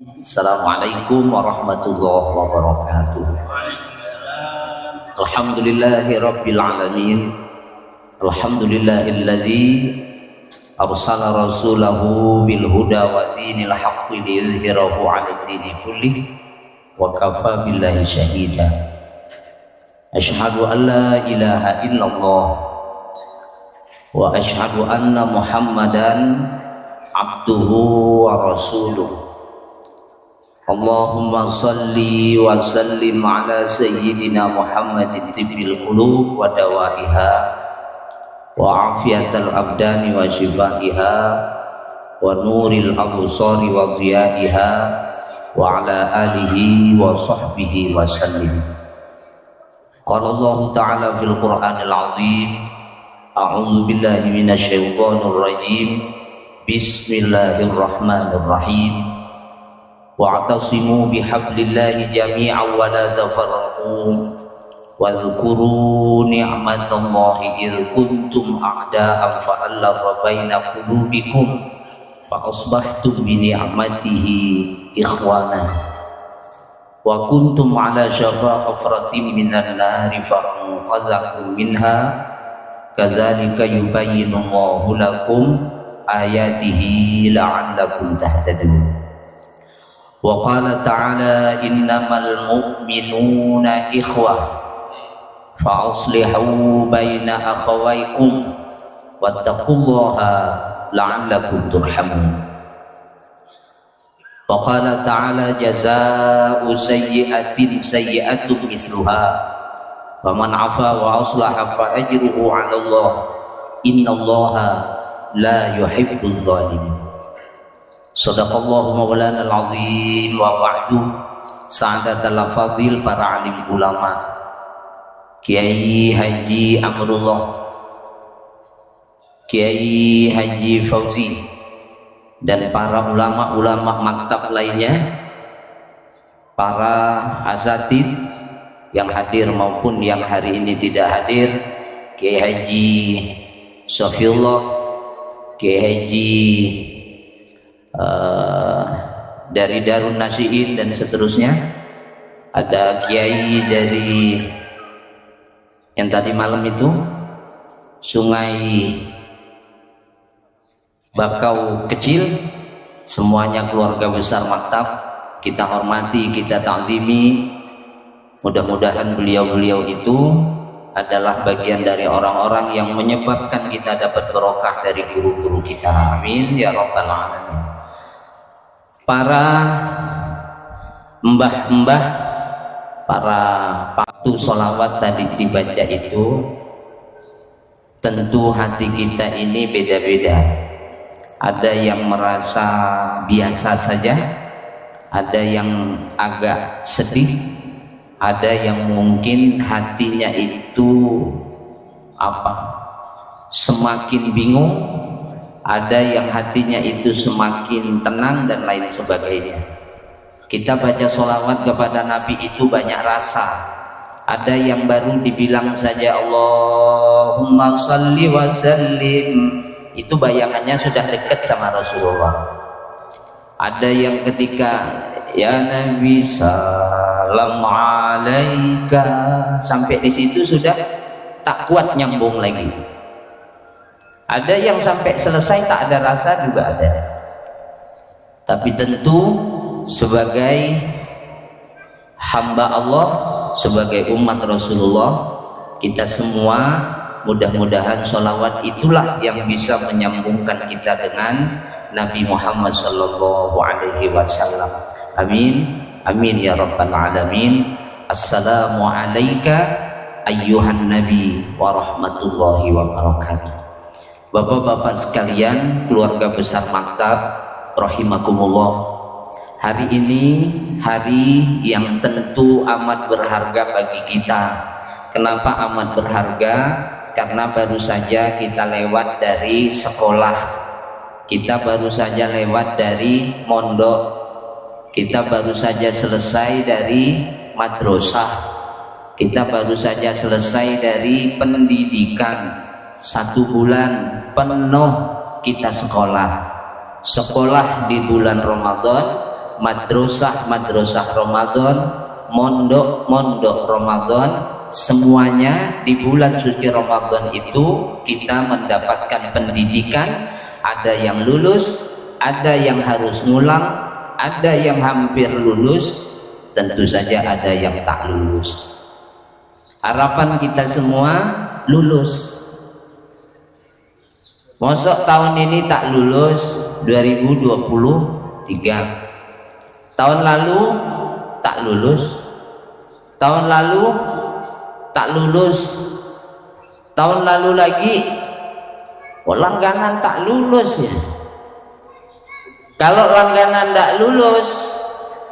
Assalamualaikum warahmatullahi wabarakatuh. Alhamdulillahi rabbil alamin. Alhamdulillahilladzi arsala rasulahu bil huda wa dinil haqqi liyuzhirahu 'alad dini kullih wa kafa billahi shahida. Asyhadu an la ilaha illallah wa asyhadu anna Muhammadan abduhu wa rasuluh. Allahumma salli wa sallim ala sayyidina Muhammadin tibbil qulub wa dawaiha wa afiyatal abdani wa shifaiha wa nuril absari wa dhiyaiha wa ala alihi wa sahbihi wa sallim. Qala Allah ta'ala fil Qur'anil azim, a'udzu billahi minasy syaithanir rajim. Bismillahirrahmanirrahim. Wa'tasimu bihablillahi jami'an wa la tafarraqu wadhkuru ni'matallahi idh kuntum a'da'an fa'alafa baina qulubikum fa asbahtum bi ni'matihi ikhwana wa kuntum ala syafa hufratin minan nari fa'anqadhakum minha kadzalika yubayyinu Allahu lakum ayatihi la'allakum tahtadun. Wa qala ta'ala innamal mu'minuna ikhwah fa aslihu baina akhawaykum wattaqullaha la'allakum turhamun. Wa qala ta'ala jazaa'u sayyi'atin sayyi'atun misluha wa man 'afa wa aslaha fa ajruhu 'ala Allah innallaha la yuhibbudz zalimin. Sadaqallahu maulana al-azim wa ba'du. Sa'adatul fadil para alim ulama, Kiai Haji Amrullah, Kiai Haji Fauzi, dan para ulama-ulama maktab lainnya, para asatidz yang hadir maupun yang hari ini tidak hadir, Kiai Haji Safiullah, Kiai Haji dari Darun Nasihin dan seterusnya, ada kiai dari yang tadi malam itu Sungai Bakau Kecil, semuanya keluarga besar maktab, kita hormati, kita ta'zimi. Mudah-mudahan beliau-beliau itu adalah bagian dari orang-orang yang menyebabkan kita dapat barokah dari guru-guru kita. Amin ya rabbal alamin. Para mbah-mbah, para patu sholawat tadi dibaca itu, tentu hati kita ini beda-beda. Ada yang merasa biasa saja, ada yang agak sedih, ada yang mungkin hatinya itu semakin bingung, ada yang hatinya itu semakin tenang dan lain sebagainya. Kita baca sholawat kepada Nabi itu banyak rasa. Ada yang baru dibilang saja Allahumma salli wa sallim, itu bayangannya sudah dekat sama Rasulullah. Ada yang ketika ya Nabi salam alaika, sampai di situ sudah tak kuat nyambung lagi. Ada yang sampai selesai tak ada rasa juga ada. Tapi tentu sebagai hamba Allah, sebagai umat Rasulullah, kita semua mudah-mudahan sholawat itulah yang bisa menyambungkan kita dengan Nabi Muhammad sallallahu alaihi wasallam. Amin, amin ya rabbal alamin. Assalamu alayka ayyuhan nabi wa rahmatullahi wa barakatuh. Bapak-bapak sekalian, keluarga besar maktab rahimakumullah, hari ini hari yang tentu amat berharga bagi kita. Kenapa amat berharga? Karena baru saja kita lewat dari sekolah, kita baru saja lewat dari mondok, kita baru saja selesai dari madrasah, kita baru saja selesai dari pendidikan. 1 bulan penuh kita sekolah di bulan Ramadan, madrasah Ramadan, mondok Ramadan, semuanya di bulan suci Ramadan itu kita mendapatkan pendidikan. Ada yang lulus, ada yang harus ngulang, ada yang hampir lulus, tentu saja ada yang tak lulus. Harapan kita semua lulus. Mosok tahun ini tak lulus 2023. Tahun lalu tak lulus. Tahun lalu tak lulus. Tahun lalu lagi langganan tak lulus ya. Kalau langganan tak lulus,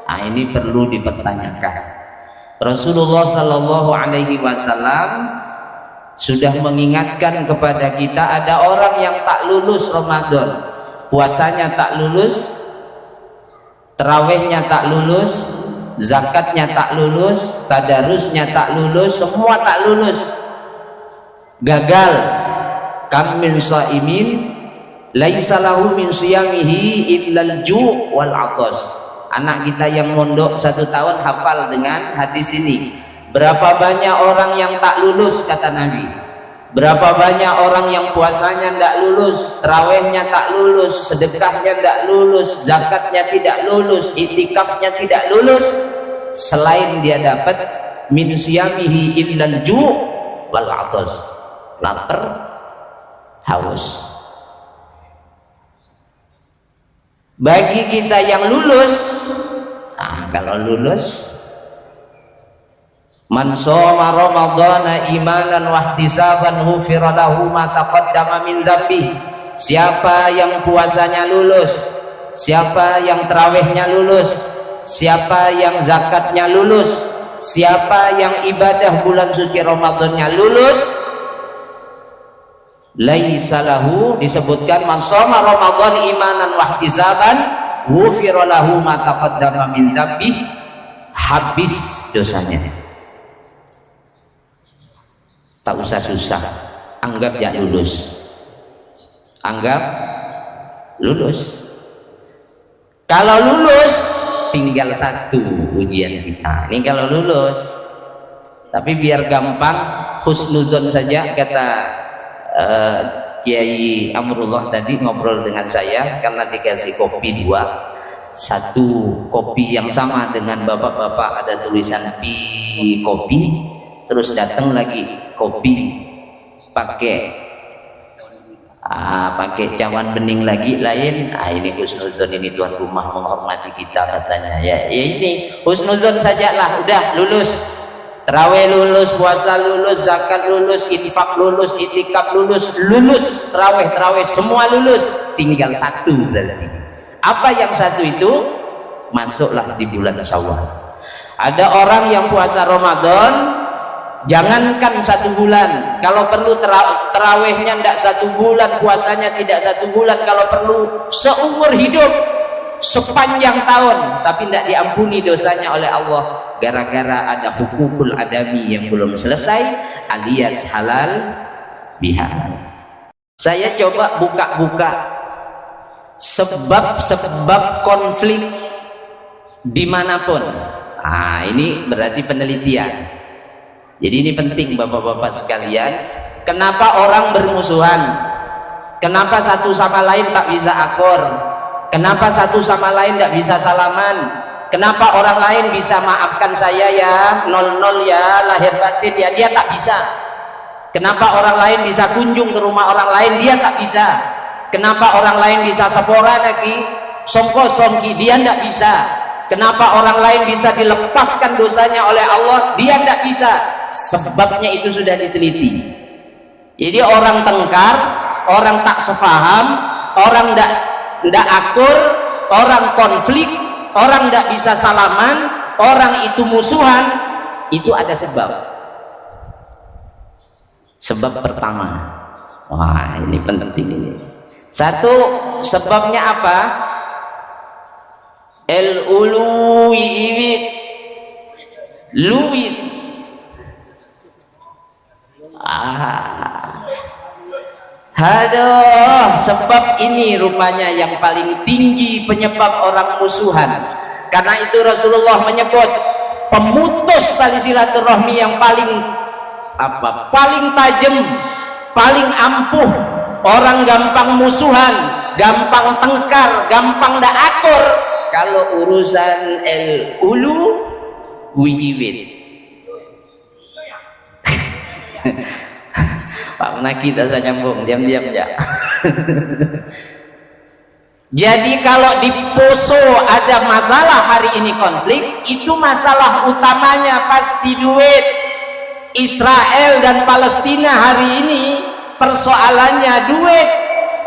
ini perlu dipertanyakan. Rasulullah Sallallahu Alaihi Wasallam sudah mengingatkan kepada kita, ada orang yang tak lulus Ramadan, puasanya tak lulus, terawihnya tak lulus, zakatnya tak lulus, tadarusnya tak lulus, semua tak lulus, gagal. Kam min shaimin laisa lahu min siyamihi illal ju' wal 'atas. Anak kita yang mondok 1 tahun hafal dengan hadis ini. Berapa banyak orang yang tak lulus, kata Nabi. Berapa banyak orang yang puasanya tidak lulus, terawihnya tak lulus, sedekahnya tidak lulus, zakatnya tidak lulus, itikafnya tidak lulus, selain dia dapat min siyamihi illal ju' wal 'atas, lapar, haus. Bagi kita yang lulus, kalau lulus, man shoma ramadhana imanan wa ihtisaban ghufira lahu ma taqaddama min dzambi. Siapa yang puasanya lulus, siapa yang tarawihnya lulus, siapa yang zakatnya lulus, siapa yang ibadah bulan suci Ramadannya lulus, laisa lahu, disebutkan man shoma ramadhan imanan wa ihtisaban ghufira lahu ma taqaddama min dzambi, habis dosanya. Tak usah susah, anggap ya lulus, anggap lulus. Kalau lulus tinggal 1 ujian kita. Ini kalau lulus, tapi biar gampang husnuzon saja, kata Kiai Amrullah tadi ngobrol dengan saya, karena dikasih kopi 2, 1 kopi yang sama dengan bapak-bapak ada tulisan bi kopi, terus datang lagi kopi pakai cawan bening lagi lain. Ini husnuzon, ini tuan rumah menghormati kita katanya ya. Ini husnuzon sajalah, udah lulus. Terawih lulus, puasa lulus, zakat lulus, infak lulus, itikaf lulus, terawih semua lulus, tinggal 1 berarti. Apa yang 1 itu? Masuklah di bulan Syawal. Ada orang yang puasa Ramadan, jangankan 1 bulan, kalau perlu terawihnya tidak 1 bulan, puasanya tidak 1 bulan, kalau perlu seumur hidup, sepanjang tahun, tapi tidak diampuni dosanya oleh Allah gara-gara ada hukukul adami yang belum selesai, alias halal bihalal. Saya coba buka-buka sebab-sebab konflik dimanapun. Ini berarti penelitian. Jadi ini penting bapak-bapak sekalian. Kenapa orang bermusuhan? Kenapa satu sama lain tak bisa akur? Kenapa satu sama lain tidak bisa salaman? Kenapa orang lain bisa maafkan saya ya 00 ya lahir batin ya, dia tak bisa? Kenapa orang lain bisa kunjung ke rumah orang lain, dia tak bisa? Kenapa orang lain bisa sepora lagi songko songki, dia tidak bisa? Kenapa orang lain bisa dilepaskan dosanya oleh Allah, dia tidak bisa? Sebabnya itu sudah diteliti. Jadi orang tengkar, orang tak sefaham, orang tidak akur, orang konflik, orang tidak bisa salaman, orang itu musuhan, itu ada sebab. Sebab pertama, wah ini penting ini. 1, sebabnya apa? El-uluwi iwit luwit. Aduh, sebab ini rupanya yang paling tinggi penyebab orang musuhan. Karena itu Rasulullah menyebut pemutus tali silaturahmi yang paling tajam, paling ampuh, orang gampang musuhan, gampang tengkar, gampang dak akur kalau urusan ulu wiwit. Pak Menaki tak saya nyambung, diam-diam ya. Jadi kalau di Poso ada masalah hari ini konflik, itu masalah utamanya pasti duit. Israel dan Palestina hari ini persoalannya duit.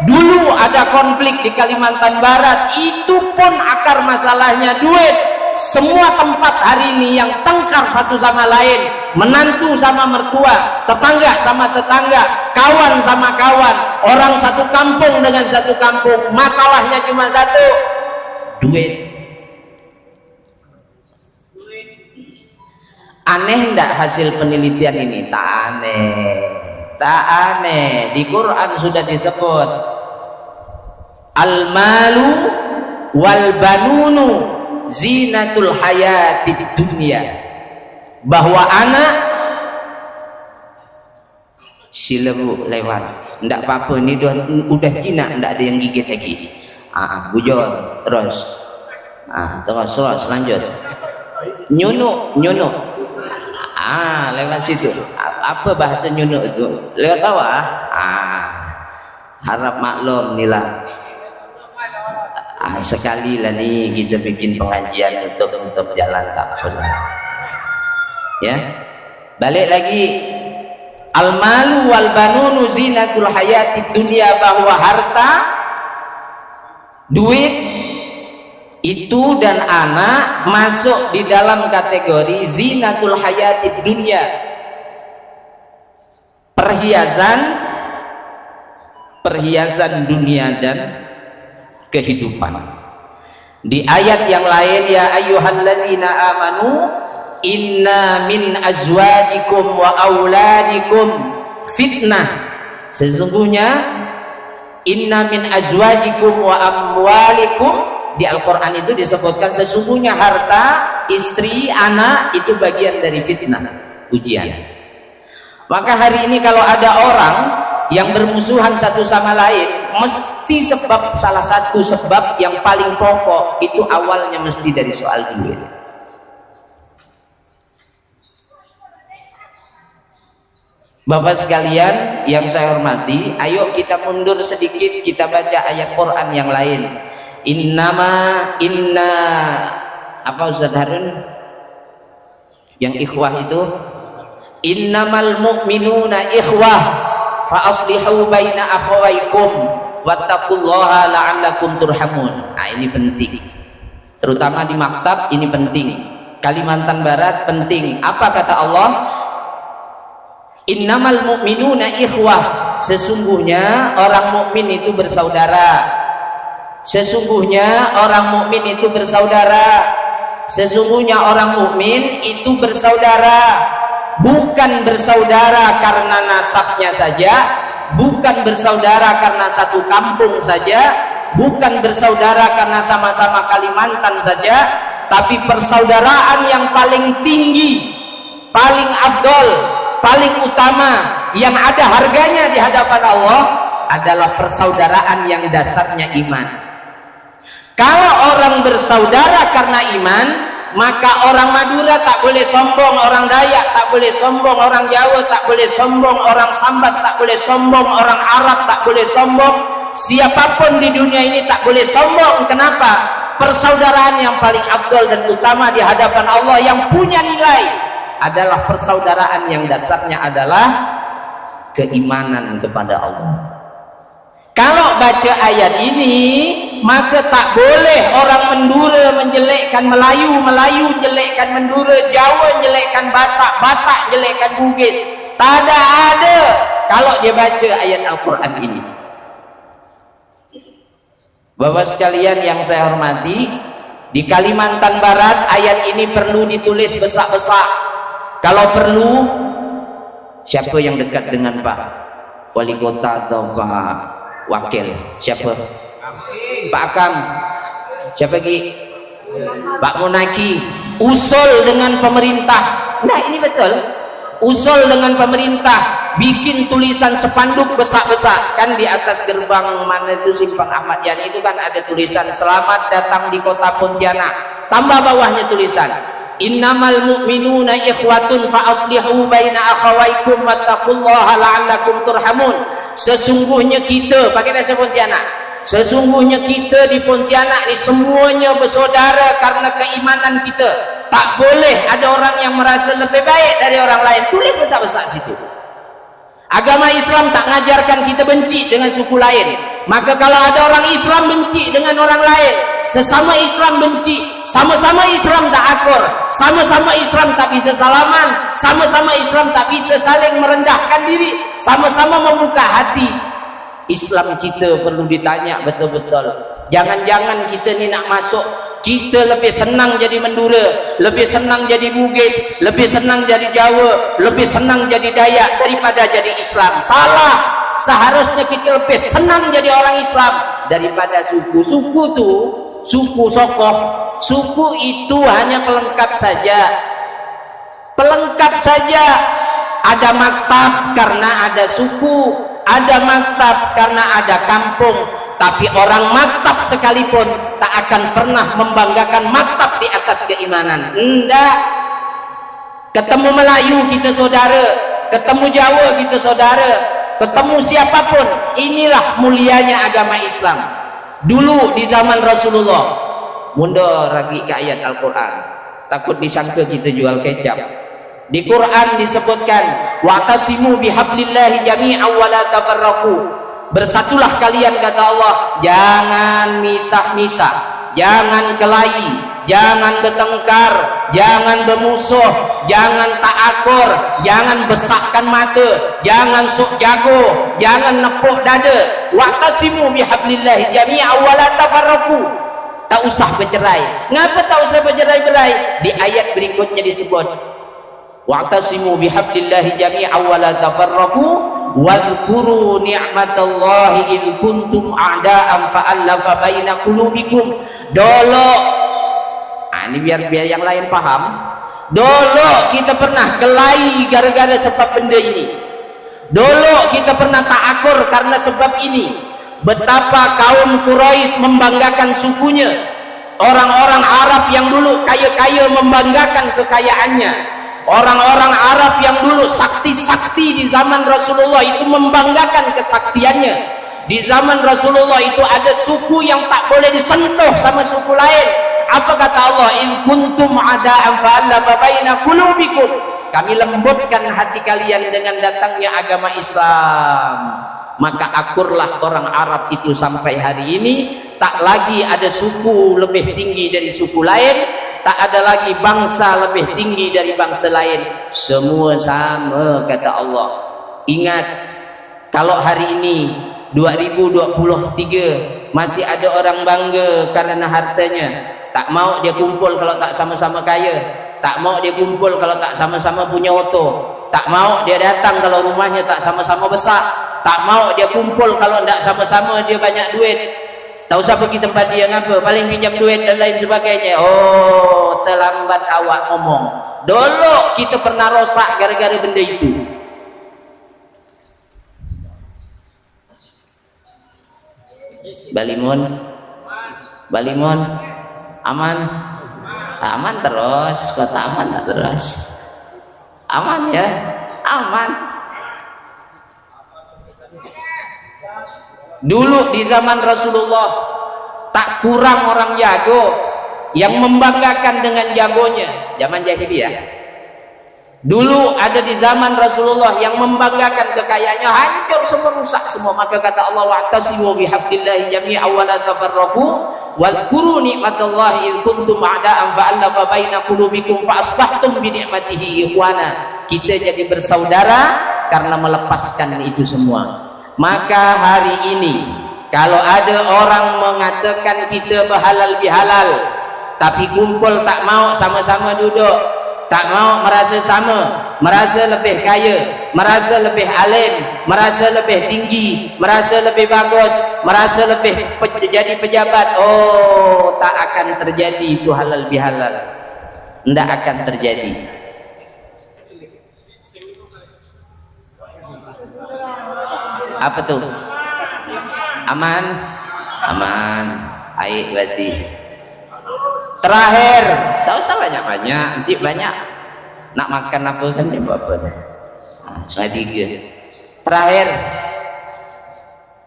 Dulu ada konflik di Kalimantan Barat, itu pun akar masalahnya duit. Semua tempat hari ini yang tengkar satu sama lain, menantu sama mertua, tetangga sama tetangga, kawan sama kawan, orang satu kampung dengan satu kampung, masalahnya cuma satu, duit. Aneh ndak hasil penelitian ini? Tak aneh, tak aneh. Di Quran sudah disebut al-malu wal banunu zinatul hayati dunia, bahwa anak silebu lewat, ndak apa-apa, ini udah jinak, ndak ada yang gigit lagi. Bujur terus, terus lanjut, nyunuk lewat situ. Apa bahasa nyunuk itu? Lewat bawah. Harap maklum nilah. Sekali lah nih kita bikin pengajian untuk jalan takfur. Ya, balik lagi, al-malu wal banunu zinatul hayati dunia, bahwa harta, duit itu dan anak masuk di dalam kategori zinatul hayati dunia, perhiasan dunia dan kehidupan. Di ayat yang lain, ya ayyuhalladzina amanu inna min azwajikum wa auladikum fitnah, sesungguhnya inna min azwajikum wa amwalikum, di Al-Quran itu disebutkan sesungguhnya harta, istri, anak itu bagian dari fitnah, ujian. Maka hari ini kalau ada orang yang bermusuhan satu sama lain, mesti salah satu sebab yang paling pokok itu awalnya mesti dari soal duit. Bapak sekalian yang saya hormati, ayo kita mundur sedikit, kita baca ayat Quran yang lain. Apa Ustaz Harun yang ikhwah itu, innamal mu'minuna ikhwah fa aslihu baina akhawaykum wattaqullaha la'allakum turhamun. Ini penting, terutama di maktab ini penting. Kalimantan Barat penting. Apa kata Allah? Innamal mu'minuna ikhwah, sesungguhnya orang mukmin itu bersaudara. Sesungguhnya orang mukmin itu bersaudara. Sesungguhnya orang mukmin itu bersaudara. Bukan bersaudara karena nasabnya saja, bukan bersaudara karena satu kampung saja, bukan bersaudara karena sama-sama Kalimantan saja, tapi persaudaraan yang paling tinggi, paling afdol, paling utama, yang ada harganya di hadapan Allah adalah persaudaraan yang dasarnya iman. Kalau orang bersaudara karena iman, maka orang Madura tak boleh sombong, orang Dayak tak boleh sombong, orang Jawa tak boleh sombong, orang Sambas tak boleh sombong, orang Arab tak boleh sombong, siapapun di dunia ini tak boleh sombong. Kenapa? Persaudaraan yang paling afdal dan utama di hadapan Allah yang punya nilai adalah persaudaraan yang dasarnya adalah keimanan kepada Allah. Kalau baca ayat ini, maka tak boleh orang Madura menjelekkan Melayu, Melayu menjelekkan Madura, Jawa menjelekkan Batak, Batak menjelekkan Bugis. Tak ada kalau dia baca ayat Al-Quran ini. Bapak sekalian yang saya hormati, di Kalimantan Barat ayat ini perlu ditulis besar-besar. Kalau perlu, siapa yang dekat dengan Pak Wali Kota atau Pak Wakil? Siapa? Pak Akam. Siapa lagi? Pak Munaki usul dengan pemerintah. Nah ini betul, usul dengan pemerintah, bikin tulisan spanduk besar-besar kan di atas gerbang mana itu Simpang Ahmad Yani itu kan ada tulisan selamat datang di kota Pontianak, tambah bawahnya tulisan innamal mu'minuna ikhwatun fa aslihu baina akhawaikum wattaqullaha la'allakum turhamun. Sesungguhnya kita, pakai bahasa Pontianak, sesungguhnya kita di Pontianak ini semuanya bersaudara karena keimanan kita. Tak boleh ada orang yang merasa lebih baik dari orang lain. Tulis besar-besar situ. Agama Islam tak ngajarkan kita benci dengan suku lain. Maka kalau ada orang Islam benci dengan orang lain, sesama Islam benci, sama-sama Islam tak akur, sama-sama Islam tak bisa salaman, sama-sama Islam tak bisa saling merendahkan diri, sama-sama membuka hati. Islam kita perlu ditanya betul-betul. Jangan-jangan kita ni nak masuk, kita lebih senang jadi Madura, lebih senang jadi Bugis, lebih senang jadi Jawa, lebih senang jadi Dayak daripada jadi Islam. Salah. Seharusnya kita lebih senang jadi orang Islam daripada suku. Suku tu, suku sokoh, suku itu hanya pelengkap saja. Pelengkap saja. Ada maktab karena ada suku, ada maktab karena ada kampung. Tapi orang maktab sekalipun tak akan pernah membanggakan maktab di atas keimanan. Enggak. Ketemu Melayu kita saudara, ketemu Jawa kita saudara, ketemu siapapun. Inilah mulianya agama Islam. Dulu di zaman Rasulullah, mundur lagi ke ayat Al-Quran, takut disangka kita jual kecap. Di Quran disebutkan wa'tasimu bihablillahi jami'an wa la tafarraqu. Bersatulah kalian kata Allah, jangan misah-misah, jangan kelahi, jangan bertengkar, jangan bermusuh, jangan tak akur, jangan besarkan mata, jangan sok jago, jangan nepuk dada. Wa'tasimu bihablillahi jami'an wa la tafarraqu. Tak usah bercerai. Ngapa tak usah bercerai-berai? Di ayat berikutnya disebut wa'tasimu bihablillahi jami'an wa la tafarraqu wadhkuru ni'matallahi idh kuntum a'da'an fa'alafa baina qulubikum. Dulu ini biar yang lain paham. Dulu kita pernah kelahi gara-gara sebab benda ini. Dulu kita pernah tak akur karena sebab ini. Betapa kaum Quraisy membanggakan sukunya. Orang-orang Arab yang dulu kaya-kaya membanggakan kekayaannya. Orang-orang Arab yang dulu sakti-sakti di zaman Rasulullah itu membanggakan kesaktiannya. Di zaman Rasulullah itu ada suku yang tak boleh disentuh sama suku lain. Apa kata Allah? In kuntum ada'an fa'alafa baina qulubikum. Kami lembutkan hati kalian dengan datangnya agama Islam. Maka akurlah orang Arab itu sampai hari ini. Tak lagi ada suku lebih tinggi dari suku lain, tak ada lagi bangsa lebih tinggi dari bangsa lain. Semua sama kata Allah. Ingat, kalau hari ini 2023 masih ada orang bangga karena hartanya, tak mau dia kumpul kalau tak sama-sama kaya, tak mau dia kumpul kalau tak sama-sama punya oto, tak mau dia datang kalau rumahnya tak sama-sama besar, tak mau dia kumpul kalau tak sama-sama dia banyak duit. Tak usah pergi tempat dia ngapa, paling pinjam duit dan lain sebagainya. Oh, terlambat awak ngomong. Dulu kita pernah rosak gara-gara benda itu. Balimun, Balimun, aman, aman terus, kata aman tak terus, aman ya, aman. Dulu di zaman Rasulullah tak kurang orang jago yang membanggakan dengan jagonya. Zaman jahiliyah dulu ada di zaman Rasulullah yang membanggakan kekayaannya, hancur semua, rusak semua. Maka kata Allah wa'tasimu bihablillahi jami'an wa la tafarraqu wadhkuru ni'matallahi idh kuntum a'da'an fa'alafa baina qulubikum fa asbahtum bi ni'matihi ikhwana. Kita jadi bersaudara karena melepaskan itu semua. Maka hari ini kalau ada orang mengatakan kita berhalal bihalal tapi kumpul tak mau sama-sama duduk, tak mau merasa sama, merasa lebih kaya, merasa lebih alim, merasa lebih tinggi, merasa lebih bagus, merasa lebih jadi pejabat. Oh, tak akan terjadi itu halal bihalal, tidak akan terjadi. Apa tuh? Aman, aman, baik berarti. Terakhir, tak usah banyak-banyak, nanti banyak nak makan apa kan dia buat apa? Setengah tiga. Terakhir,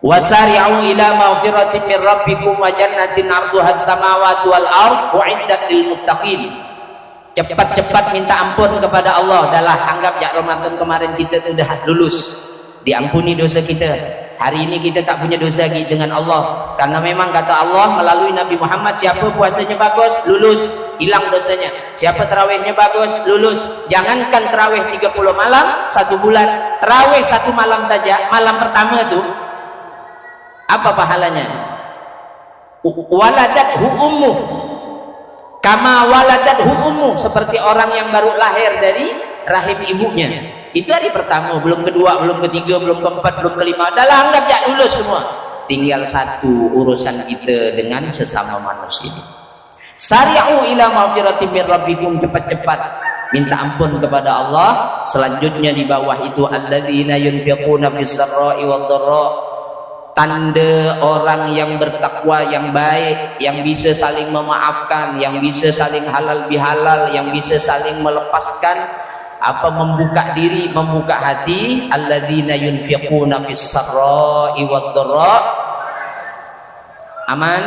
wasari'u ila maghfiratin min rabbikum wa jannatin 'arduha as-samawati wal ardh u'iddat lil muttaqin. Cepat-cepat minta ampun kepada Allah. Dahlah, anggap jak Ramadan kemarin kita tu dah lulus, diampuni dosa kita. Hari ini kita tak punya dosa lagi dengan Allah, karena memang kata Allah melalui Nabi Muhammad, siapa puasanya bagus, lulus, hilang dosanya. Siapa tarawihnya bagus, lulus. Jangankan tarawih 30 malam 1 bulan, tarawih 1 malam saja, malam pertama tu apa pahalanya? Waladathu ummuh kama waladathu ummuh, seperti orang yang baru lahir dari rahim ibunya. Itu hari pertama, belum kedua, belum ketiga, belum keempat, belum kelima. Dalam anggap jak lulus semua. Tinggal satu urusan kita dengan sesama manusia. Sari'u ila maghfiratin min rabbikum, cepat-cepat minta ampun kepada Allah. Selanjutnya di bawah itu alladzina yunfiquna fis sarra'i wad dharra, tanda orang yang bertakwa, yang baik, yang bisa saling memaafkan, yang bisa saling halal bihalal, yang bisa saling melepaskan apa, membuka diri, membuka hati. Alladzina yunfiquna fis sarra'i wad dharra. Aman?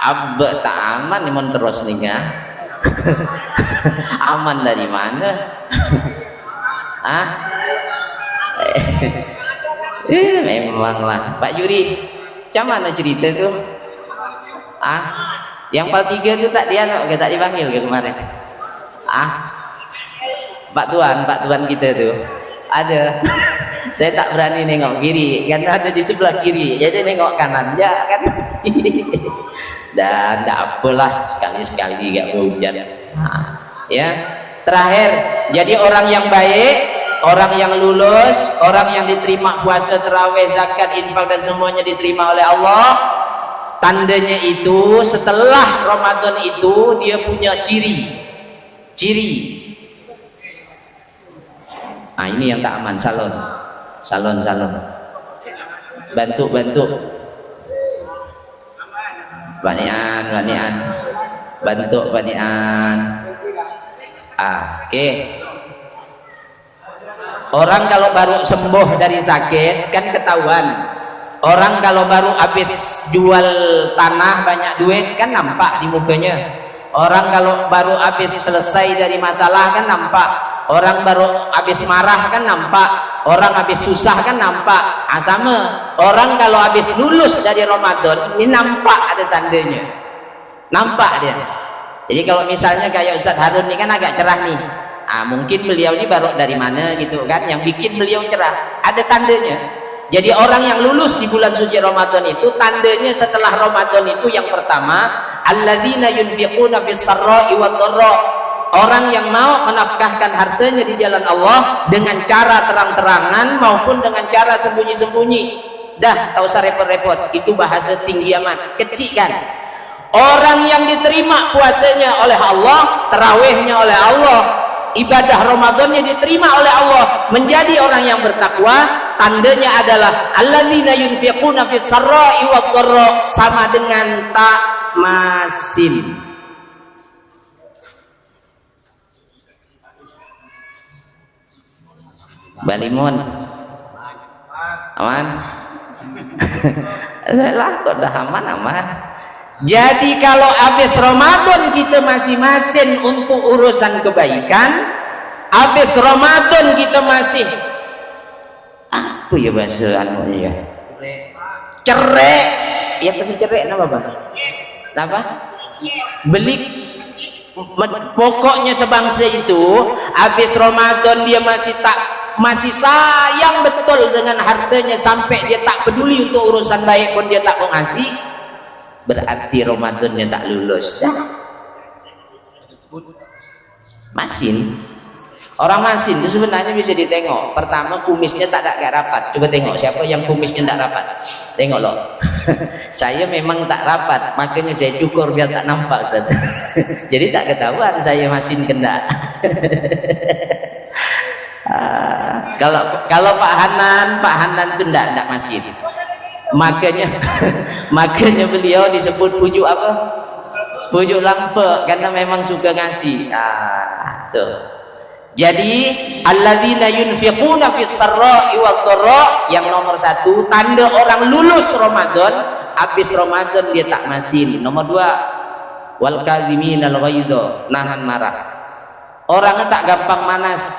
Abba tak aman ni mon terus nih ya. Aman dari mana? Ah? Memanglah Pak Yuri, macam mana cerita tu? Ah? Yang pal 3 tu tak dia tak dipanggil ke kemarin? Ah? Pak Tuan kita tu ada. Saya tak berani nengok kiri karena ada di sebelah kiri, jadi nengok kanan ya kan. Dan tak apalah, sekali-sekali gak hujan. Ya, terakhir, jadi orang yang baik, orang yang lulus, orang yang diterima puasa, tarawih, zakat, infak dan semuanya diterima oleh Allah. Tandanya itu setelah Ramadan itu dia punya ciri. Ini yang tak aman, salon. Bantu. Banian. Bantu banian. Oke. Orang kalau baru sembuh dari sakit kan ketahuan. Orang kalau baru habis jual tanah banyak duit kan nampak di mukanya. Orang kalau baru habis selesai dari masalah kan nampak. Orang baru habis marah kan nampak. Orang habis susah kan nampak. Sama orang kalau habis lulus dari Ramadan ini nampak ada tandanya. Nampak dia. Jadi kalau misalnya kayak Ustaz Harun ini kan agak cerah nih. Mungkin beliau ini baru dari mana gitu kan, yang bikin beliau cerah. Ada tandanya. Jadi orang yang lulus di bulan suci Ramadan itu tandanya setelah Ramadan itu yang pertama, alladzina yunfiquna fis sarra'i wad dharra. Orang yang mau menafkahkan hartanya di jalan Allah dengan cara terang-terangan maupun dengan cara sembunyi-sembunyi. Dah, tak usah repot-repot. Itu bahasa tinggi amat. Kecil kan? Orang yang diterima puasanya oleh Allah, tarawihnya oleh Allah, ibadah Ramadannya diterima oleh Allah, menjadi orang yang bertakwa. Tandanya adalah alladzina yunfiquna fis sarra'i wad dharra, sama dengan tak masin. Balimun aman. Lah kok dah aman. Jadi kalau habis Ramadan kita masih masin untuk urusan kebaikan, habis Ramadan kita masih apa ya bahasa anunya ya, cerek ya, pasti cerek apa belik. Pokoknya sebangsa itu habis Ramadan dia masih sayang betul dengan hartanya, sampai dia tak peduli untuk urusan baik pun dia tak mau ngasih. Berarti Ramadannya tak lulus dah. Masin. Orang masin itu sebenarnya bisa ditengok. Pertama, kumisnya tak ada rapat. Coba tengok siapa yang kumisnya tak rapat. Tengok loh. Saya memang tak rapat, makanya saya cukur biar tak nampak, Ustaz. Jadi tak ketahuan saya masin kena. Kalau Pak Hanan itu enggak masin. Makanya beliau disebut pujuk apa? Pujuk lampe, karena memang suka ngasih. Tuh. Jadi alladzina yunfiquna fis sarra'i wad dharra, yang nomor satu tanda orang lulus Ramadan, habis Ramadan dia tak masin. Nomor dua, wal kaziminal ghaiza, nahan marah. Orangnya tak gampang manas.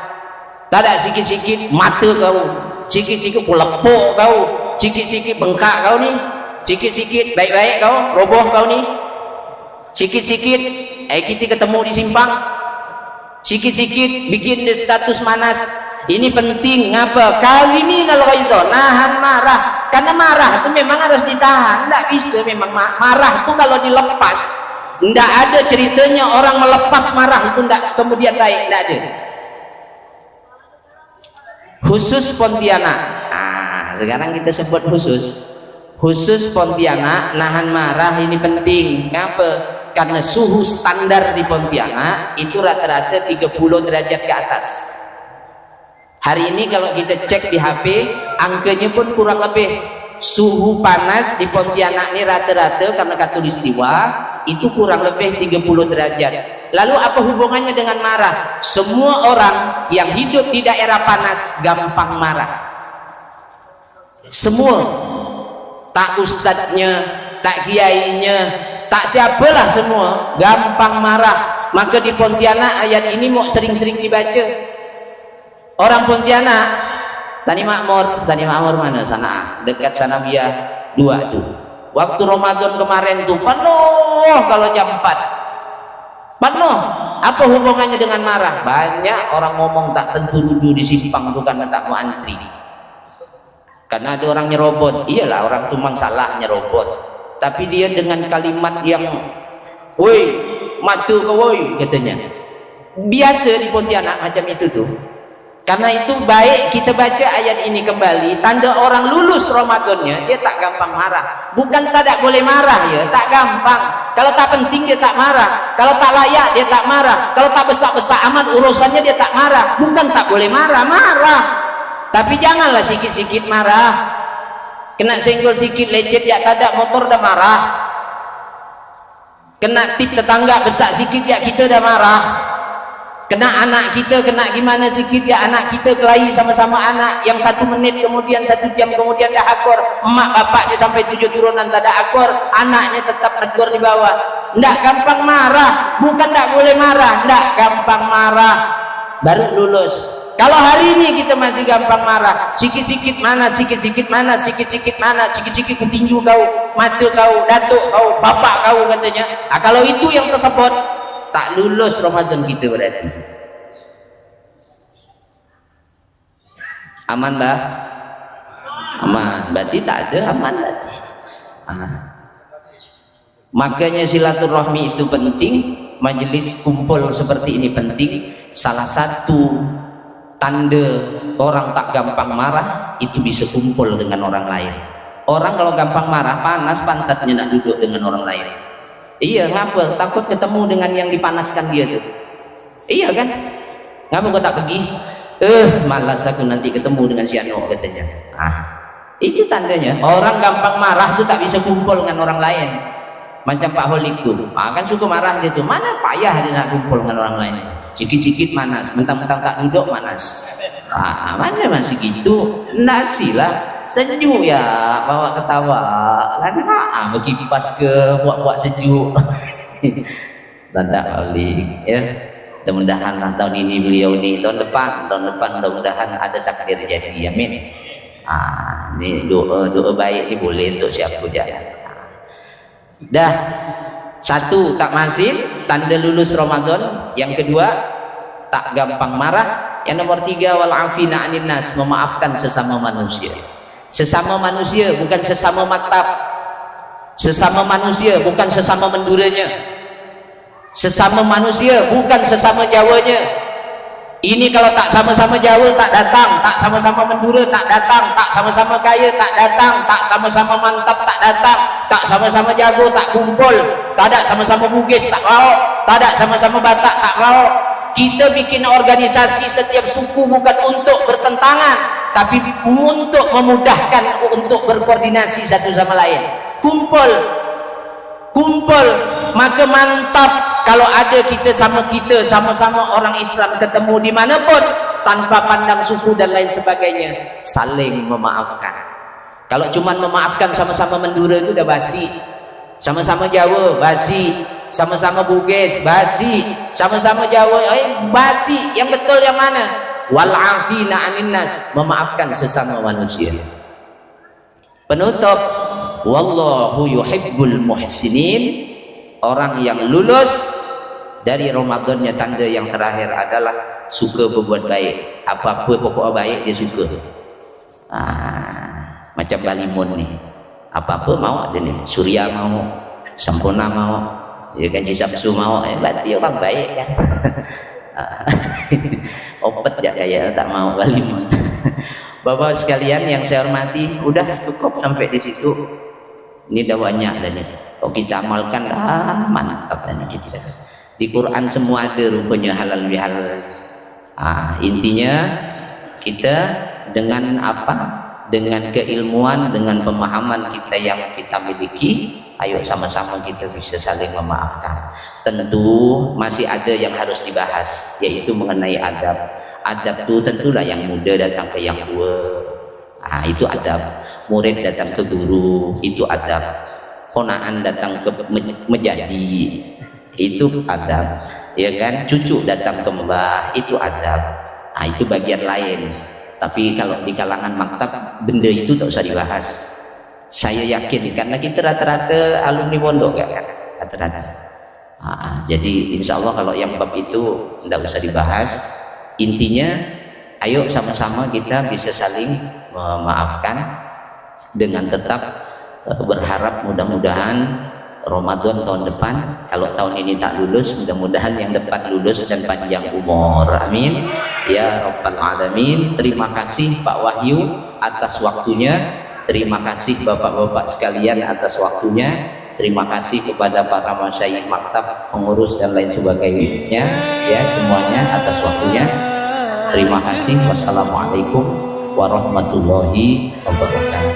Tak ada sikit-sikit mata kau, sikit-sikit pulepuk kau, sikit-sikit bengkak kau ni, sikit-sikit baik-baik kau, roboh kau ni, sikit-sikit kita ketemu di simpang, sikit-sikit bikin dia status manas. Ini penting. Ngapa? Kaziminal ghaiza, nahan marah. Karena marah itu memang harus ditahan, tidak bisa memang marah itu kalau dilepas. Tidak ada ceritanya orang melepas marah itu tidak kemudian baik, tidak ada. Khusus Pontianak. Sekarang kita sebut khusus Pontianak, nahan marah ini penting. Ngapa? Karena suhu standar di Pontianak itu rata-rata 30 derajat ke atas. Hari ini kalau kita cek di HP, angkanya pun kurang lebih. Suhu panas di Pontianak ini rata-rata karena khatulistiwa itu kurang lebih 30 derajat. Lalu apa hubungannya dengan marah? Semua orang yang hidup di daerah panas gampang marah. Semua. Tak ustadznya, tak kiainya, tak siapalah, semua gampang marah. Maka di Pontianak ayat ini mau sering-sering dibaca. Orang Pontianak, Tani Makmur mana sana? Dekat sana Biah 2 tuh. Waktu Ramadan kemarin tuh penuh, kalau jam 4 penuh. Apa hubungannya dengan marah? Banyak orang ngomong tak tentu duduk di simpang tuh karena tak mau antri. Karena ada orang nyerobot. Iyalah, orang tuh memang salah nyerobot. Tapi dia dengan kalimat yang woi, matu ke woi, katanya. Biasa di Pontianak macam itu tuh. Karena itu baik kita baca ayat ini kembali. Tanda orang lulus Ramadannya, dia tak gampang marah. Bukan tak boleh marah ya, tak gampang. Kalau tak penting dia tak marah. Kalau tak layak dia tak marah. Kalau tak besar-besar amat urusannya dia tak marah. Bukan tak boleh marah, marah. Tapi janganlah sikit-sikit marah. Kena senggol sikit lecet ya tak ada motor dah marah. Kena tip tetangga besar sikit ya kita dah marah. Kena anak kita kena gimana sikit ya anak kita kelahi sama-sama anak, yang 1 menit kemudian 1 jam kemudian dah akor. Emak bapaknya sampai 7 turunan tak ada akor, anaknya tetap negur di bawah. Ndak gampang marah. Bukan tak boleh marah, ndak gampang marah baru lulus. Kalau hari ini kita masih gampang marah, sikit-sikit mana, sikit-sikit mana, sikit-sikit mana, sikit-sikit petinju kau, mata kau, datuk kau, bapak kau katanya. Kalau itu yang tersebut, tak lulus Ramadan kita berarti. Aman bah? Aman, berarti tak ada aman berarti. Makanya silaturahmi itu penting, majelis kumpul seperti ini penting. Salah satu tanda orang tak gampang marah itu bisa kumpul dengan orang lain. Orang kalau gampang marah, panas pantatnya nak duduk dengan orang lain. Iya, ngapa? Takut ketemu dengan yang dipanaskan dia tuh. Iya kan? Ngapa kau tak pergi? Malas aku nanti ketemu dengan si Ano katanya. Itu tandanya orang gampang marah tuh tak bisa kumpul dengan orang lain. Macam Pak Holik tuh, kan suka marah dia tuh. Mana payah dia nak kumpul dengan orang lain. Sikit-sikit manas, mentang-mentang tak duduk manas. Mana masih gitu? Nasi lah. Sejuk ya, bawa ketawa kan, berkipas ke buat-buat sejuk. Tanda Holik ya. Mudah-mudahan lah tahun ini beliau ini, tahun depan mudah-mudahan ada takdir jadi, amin. Ini doa baik ini boleh untuk siapa saja. Dah, 1 tak masin, tanda lulus Ramadan. Yang kedua, tak gampang marah. Yang nomor 3, wal afina anin nas, memaafkan sesama manusia. Sesama manusia bukan sesama maktab. Sesama manusia bukan sesama menduranya. Sesama manusia bukan sesama Jawanya. Ini kalau tak sama-sama Jawa tak datang, tak sama-sama Madura tak datang, tak sama-sama kaya tak datang, tak sama-sama mantap tak datang, tak sama-sama jago tak kumpul, tak ada sama-sama Bugis tak rauk, tak ada sama-sama Batak tak rauk. Kita bikin organisasi setiap suku bukan untuk bertentangan, tapi untuk memudahkan untuk berkoordinasi satu sama lain. Kumpul, maka mantap kalau ada kita sama-sama orang Islam ketemu dimanapun tanpa pandang suku dan lain sebagainya, saling memaafkan. Kalau cuma memaafkan sama-sama Madura itu udah basi, sama-sama Jawa basi, sama-sama Bugis basi, sama-sama Jawa basi. Yang betul yang mana? Wal afina anin nas, memaafkan sesama manusia. Penutup, wallahu yuhibbul muhsinin. Orang yang lulus dari Ramadannya tanda yang terakhir adalah suka berbuat baik. Apa-apa pokok baik dia suka. Macam Balimun nih, apa-apa mau ada nih. Surya mau, Sampurna mau, ya kan, Jisabsu mau, berarti orang baik kan. Opet ya kayak tak mau Balimun. Bapak sekalian yang saya hormati, udah cukup sampai di situ. Ini udah banyak dah nih. Kalau kita amalkan, mantap dah nih kita. Di Quran semua ada rupanya halal bihalal. Intinya kita dengan apa? Dengan keilmuan, dengan pemahaman kita yang kita miliki, ayo sama-sama kita bisa saling memaafkan. Tentu masih ada yang harus dibahas, yaitu mengenai adab. Adab itu tentulah yang muda datang ke yang tua, itu adab. Murid datang ke guru, itu adab. Ponaan datang ke menjadi, itu adab, ya kan. Cucu datang ke mbah, itu adab. Itu bagian lain. Tapi kalau di kalangan maktab, benda itu tak usah dibahas. Saya yakin karena kita rata-rata alumni pondok kan, rata-rata. Jadi insya Allah kalau yang bab itu tidak usah dibahas. Intinya, ayo sama-sama kita bisa saling memaafkan dengan tetap berharap mudah-mudahan Ramadan tahun depan, kalau tahun ini tak lulus, mudah-mudahan yang depan lulus dan panjang umur, amin ya rabbal alamin. Terima kasih Pak Wahyu atas waktunya, terima kasih bapak-bapak sekalian atas waktunya, terima kasih kepada para masyayikh maktab, pengurus dan lain sebagainya, ya semuanya atas waktunya. Terima kasih. Wassalamualaikum warahmatullahi wabarakatuh.